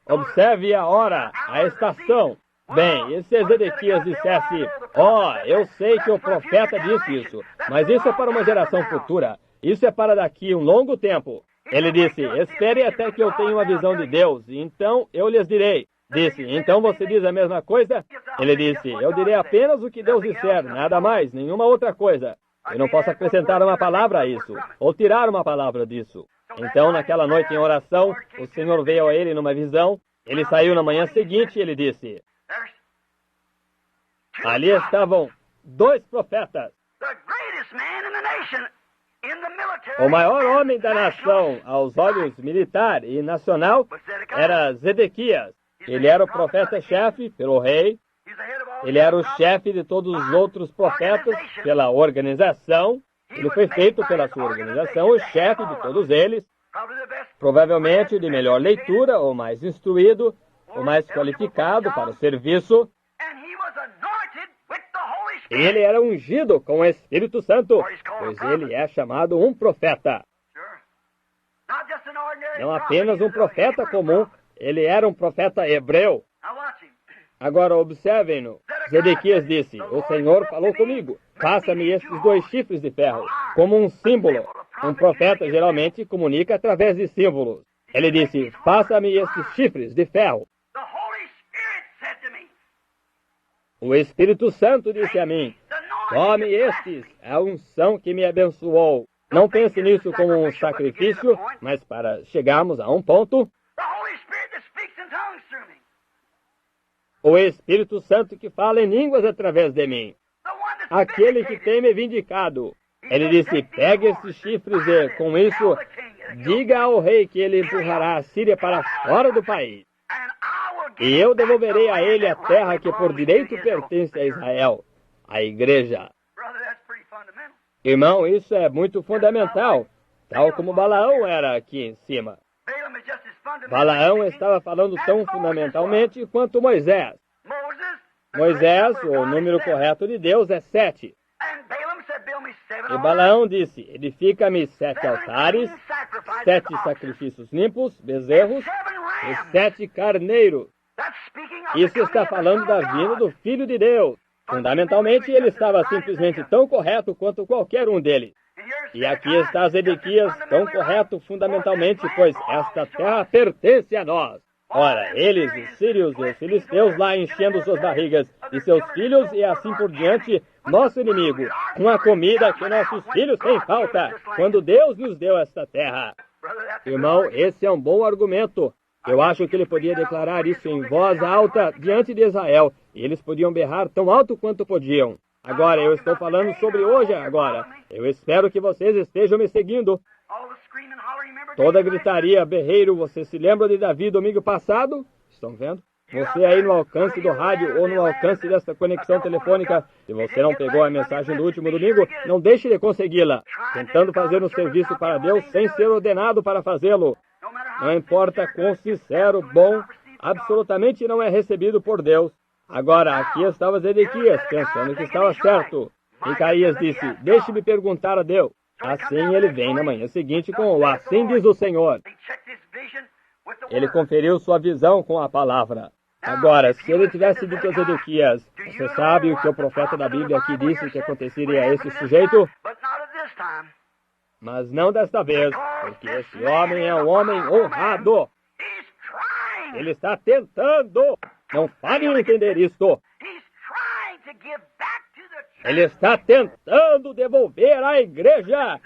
Observe a hora, a estação. Bem, e se Zedequias dissesse, eu sei que o profeta disse isso, mas isso é para uma geração futura. Isso é para daqui um longo tempo. Ele disse, espere até que eu tenha uma visão de Deus, e então eu lhes direi. Disse, então você diz a mesma coisa? Ele disse, eu direi apenas o que Deus disser, nada mais, nenhuma outra coisa. Eu não posso acrescentar uma palavra a isso, ou tirar uma palavra disso. Então, naquela noite em oração, o Senhor veio a ele numa visão. Ele saiu na manhã seguinte e ele disse, ali estavam 2 profetas. O maior homem da nação, aos olhos militar e nacional, era Zedequias. Ele era o profeta-chefe pelo rei. Ele era o chefe de todos os outros profetas pela organização. Ele foi feito pela sua organização, o chefe de todos eles. Provavelmente de melhor leitura, ou mais instruído, ou mais qualificado para o serviço. Ele era ungido com o Espírito Santo, pois ele é chamado um profeta. Não apenas um profeta comum, ele era um profeta hebreu. Agora observem-no. Zedequias disse, o Senhor falou comigo, faça-me estes 2 chifres de ferro, como um símbolo. Um profeta geralmente comunica através de símbolos. Ele disse, faça-me estes chifres de ferro. O Espírito Santo disse a mim, tome estes, é a unção que me abençoou. Não pense nisso como um sacrifício, mas para chegarmos a um ponto, o Espírito Santo que fala em línguas através de mim. Aquele que tem me vindicado. Ele disse, pegue esses chifres e, com isso, diga ao rei que ele empurrará a Síria para fora do país. E eu devolverei a ele a terra que por direito pertence a Israel, a igreja. Irmão, isso é muito fundamental, tal como Balaão era aqui em cima. Balaão estava falando tão fundamentalmente quanto Moisés. Moisés, o número correto de Deus é 7. E Balaão disse, edifica-me 7 altares, 7 sacrifícios limpos, bezerros, e 7 carneiros. Isso está falando da vinda do Filho de Deus. Fundamentalmente, ele estava simplesmente tão correto quanto qualquer um deles. E aqui está Zedequias, tão correto fundamentalmente, pois esta terra pertence a nós. Ora, eles, os sírios e os filisteus lá enchendo suas barrigas, e seus filhos e assim por diante, nosso inimigo, com a comida que nossos filhos têm falta, quando Deus nos deu esta terra. Irmão, esse é um bom argumento. Eu acho que ele podia declarar isso em voz alta diante de Israel, e eles podiam berrar tão alto quanto podiam. Agora, eu estou falando sobre hoje agora. Eu espero que vocês estejam me seguindo. Toda gritaria, berreiro, você se lembra de Davi domingo passado? Estão vendo? Você aí no alcance do rádio ou no alcance desta conexão telefônica, se você não pegou a mensagem do último domingo, não deixe de consegui-la. Tentando fazer um serviço para Deus sem ser ordenado para fazê-lo. Não importa quão sincero, bom, absolutamente não é recebido por Deus. Agora, aqui estava Zedequias, pensando que estava certo. Micaías disse, deixe-me perguntar a Deus. Assim ele vem na manhã seguinte com o assim diz o Senhor. Ele conferiu sua visão com a palavra. Agora, se ele tivesse dito a Zedequias, você sabe o que o profeta da Bíblia aqui disse que aconteceria a esse sujeito? Mas não desta vez, porque esse homem é um homem honrado. Ele está tentando. Não falem em entender isto. Ele está tentando devolver à igreja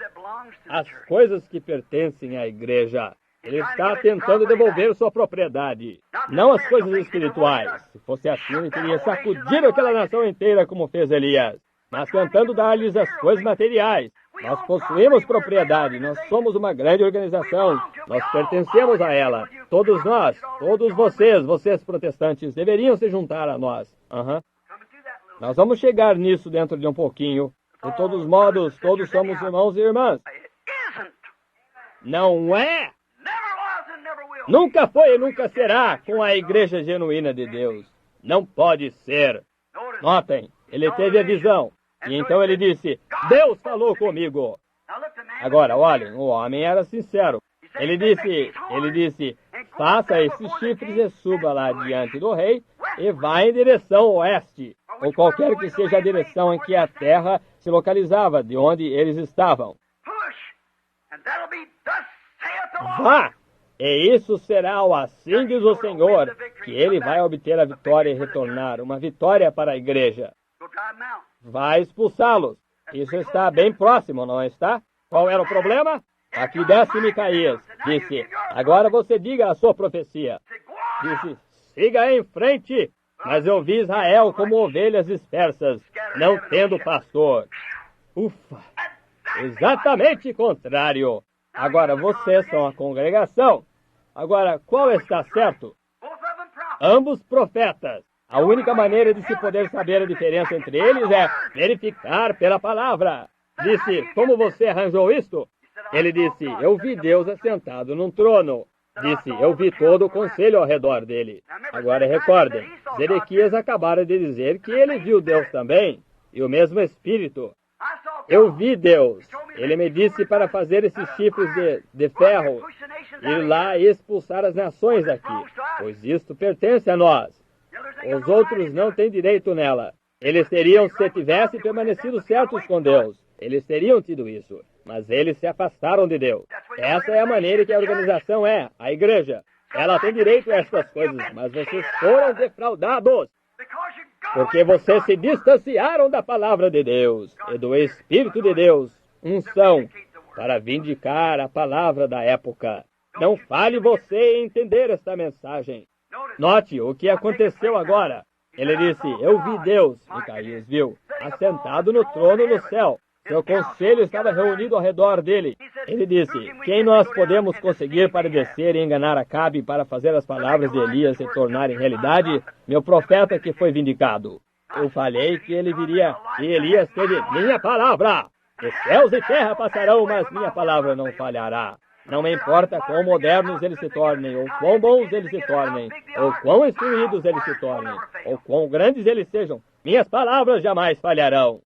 as coisas que pertencem à igreja. Ele está tentando devolver sua propriedade, não as coisas espirituais. Se fosse assim, ele teria sacudido aquela nação inteira como fez Elias, mas tentando dar-lhes as coisas materiais. Nós possuímos propriedade, nós somos uma grande organização, nós pertencemos a ela. Todos nós, todos vocês protestantes, deveriam se juntar a nós. Nós vamos chegar nisso dentro de um pouquinho. De todos modos, todos somos irmãos e irmãs. Não é? Nunca foi e nunca será com a igreja genuína de Deus. Não pode ser. Notem, ele teve a visão. E então ele disse, Deus falou comigo. Agora, olhem, o homem era sincero. Ele disse, faça esses chifres e suba lá diante do rei e vá em direção oeste, ou qualquer que seja a direção em que a terra se localizava, de onde eles estavam. Vá! E isso será o assim diz o Senhor, que ele vai obter a vitória e retornar, uma vitória para a igreja. Vai expulsá-los. Isso está bem próximo, não está? Qual era o problema? Aqui desce Micaías. Disse, agora você diga a sua profecia. Disse, siga em frente. Mas eu vi Israel como ovelhas dispersas, não tendo pastor. Ufa! Exatamente contrário. Agora vocês são a congregação. Agora, qual está certo? Ambos profetas. A única maneira de se poder saber a diferença entre eles é verificar pela palavra. Disse, como você arranjou isto? Ele disse, eu vi Deus assentado num trono. Disse, eu vi todo o conselho ao redor dele. Agora recordem, Zedequias acabara de dizer que ele viu Deus também, e o mesmo Espírito. Eu vi Deus. Ele me disse para fazer esses chifres de ferro, ir lá e expulsar as nações daqui, pois isto pertence a nós. Os outros não têm direito nela. Eles teriam, se tivessem permanecido certos com Deus, eles teriam tido isso, mas eles se afastaram de Deus. Essa é a maneira que a organização é, a igreja. Ela tem direito a essas coisas, mas vocês foram defraudados. Porque vocês se distanciaram da palavra de Deus e do Espírito de Deus, unção, para vindicar a palavra da época. Não fale você em entender esta mensagem. Note o que aconteceu agora. Ele disse, eu vi Deus, Micaías viu, assentado no trono no céu. Seu conselho estava reunido ao redor dele. Ele disse, quem nós podemos conseguir para descer e enganar Acabe para fazer as palavras de Elias se tornarem realidade? Meu profeta que foi vindicado. Eu falei que ele viria e Elias teve minha palavra. Os céus e terra passarão, mas minha palavra não falhará. Não me importa quão modernos eles se tornem, ou quão bons eles se tornem, ou quão instruídos eles se tornem, ou quão grandes eles sejam. Minhas palavras jamais falharão.